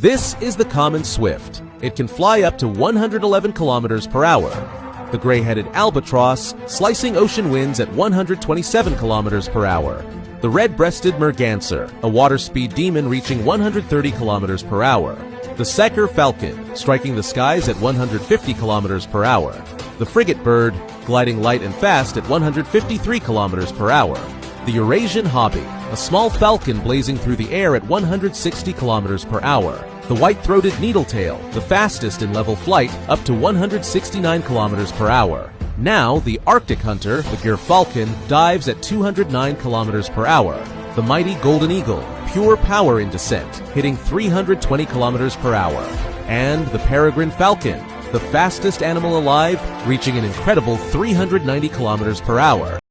This is the common swift. It can fly up to 111 kilometers per hour. The gray-headed albatross, slicing ocean winds at 127 kilometers per hour. The red-breasted merganser, a water-speed demon reaching 130 kilometers per hour. The Saker falcon, striking the skies at 150 kilometers per hour. The frigate bird, gliding light and fast at 153 kilometers per hour. The Eurasian hobby, a small falcon blazing through the air at 160 kilometers per hour. The white-throated needletail, the fastest in level flight, up to 169 kilometers per hour. Now, the Arctic hunter, the Gyrfalcon, dives at 209 kilometers per hour. The mighty golden eagle, pure power in descent, hitting 320 kilometers per hour. And the peregrine falcon, the fastest animal alive, reaching an incredible 390 kilometers per hour.